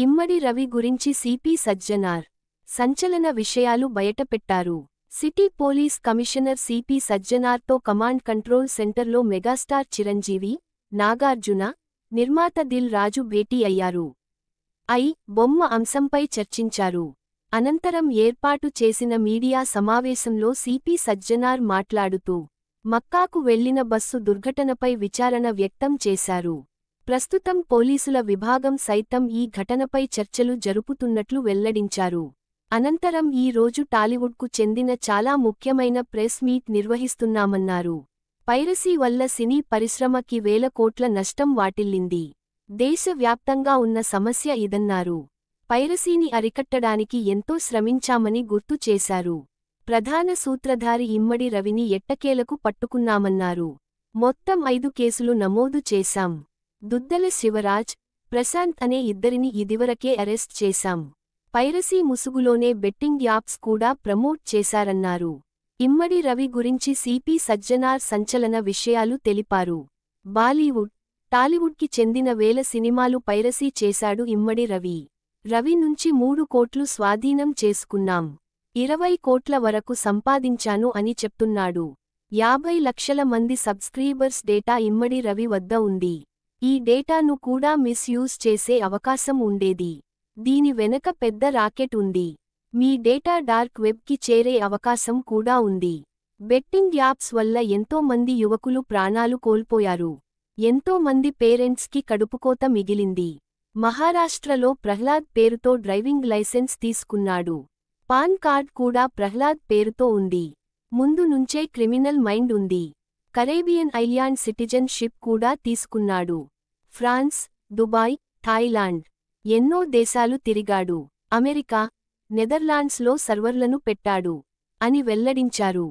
ఇమ్మడి రవి గురించి సిపి సజ్జనార్ సంచలన విషయాలు బయటపెట్టారు. సిటీ పోలీస్ కమిషనర్ సిపి సజ్జనార్తో కమాండ్ కంట్రోల్ సెంటర్లో మెగాస్టార్ చిరంజీవి, నాగార్జున, నిర్మాత దిల్ రాజు భేటీ అయ్యారు. బొమ్మ అంశంపై చర్చించారు. అనంతరం ఏర్పాటు చేసిన మీడియా సమావేశంలో సిపి సజ్జనార్ మాట్లాడుతూ మక్కాకు వెళ్లిన బస్సు దుర్ఘటనపై విచారణ వ్యక్తం చేశారు. ప్రస్తుతం పోలీసుల విభాగం సైతం ఈ ఘటనపై చర్చలు జరుపుతున్నట్లు వెల్లడించారు. అనంతరం ఈ రోజు టాలీవుడ్కు చెందిన చాలా ముఖ్యమైన ప్రెస్ మీట్ నిర్వహిస్తున్నామన్నారు. పైరసీ వల్ల సినీ పరిశ్రమకి వేల కోట్ల నష్టం వాటిల్లింది. దేశవ్యాప్తంగా ఉన్న సమస్య ఇదన్నారు. పైరసీని అరికట్టడానికి ఎంతో శ్రమించామని గుర్తు చేశారు. ప్రధాన సూత్రధారి ఇమ్మడి రవిని ఎట్టకేలకు పట్టుకున్నామన్నారు. మొత్తం 5 కేసులు నమోదు చేశాం. దుద్దల శివరాజ్, ప్రశాంత్ అనే ఇద్దరిని ఇదివరకే అరెస్ట్ చేశాం. పైరసీ ముసుగులోనే బెట్టింగ్ యాప్స్ కూడా ప్రమోట్ చేశారన్నారు. ఇమ్మడి రవి గురించి సిపి సజ్జనార్ సంచలన విషయాలు తెలిపారు. బాలీవుడ్, టాలీవుడ్కి చెందిన వేల సినిమాలు పైరసీ చేశాడు ఇమ్మడి రవి. రవి నుంచి 3 కోట్లు స్వాధీనం చేసుకున్నాం. 20 కోట్ల వరకు సంపాదించాను అని చెప్తున్నాడు. 50 లక్షల మంది సబ్స్క్రైబర్స్ డేటా ఇమ్మడి రవి వద్ద ఉంది. ఈ డేటాను కూడా మిస్యూజ్ చేసే అవకాశం ఉండేది. దీని వెనక పెద్ద రాకెట్ ఉంది. మీ డేటా డార్క్ వెబ్కి చేరే అవకాశం కూడా ఉంది. బెట్టింగ్ యాప్స్ వల్ల ఎంతో మంది యువకులు ప్రాణాలు కోల్పోయారు. ఎంతో మంది పేరెంట్స్కి కడుపుకోత మిగిలింది. మహారాష్ట్రలో ప్రహ్లాద్ పేరుతో డ్రైవింగ్ లైసెన్స్ తీసుకున్నాడు. పాన్ కార్డ్ కూడా ప్రహ్లాద్ పేరుతో ఉంది. ముందు నుంచే క్రిమినల్ మైండ్ ఉంది. కరేబియన్ ఐల్యాండ్ సిటిజన్ షిప్ కూడా తీసుకున్నాడు. ఫ్రాన్స్, దుబాయ్, థాయిలాండ్ ఎన్నో దేశాలు తిరిగాడు. అమెరికా, నెదర్లాండ్స్లో సర్వర్లను పెట్టాడు అని వెల్లడించారు.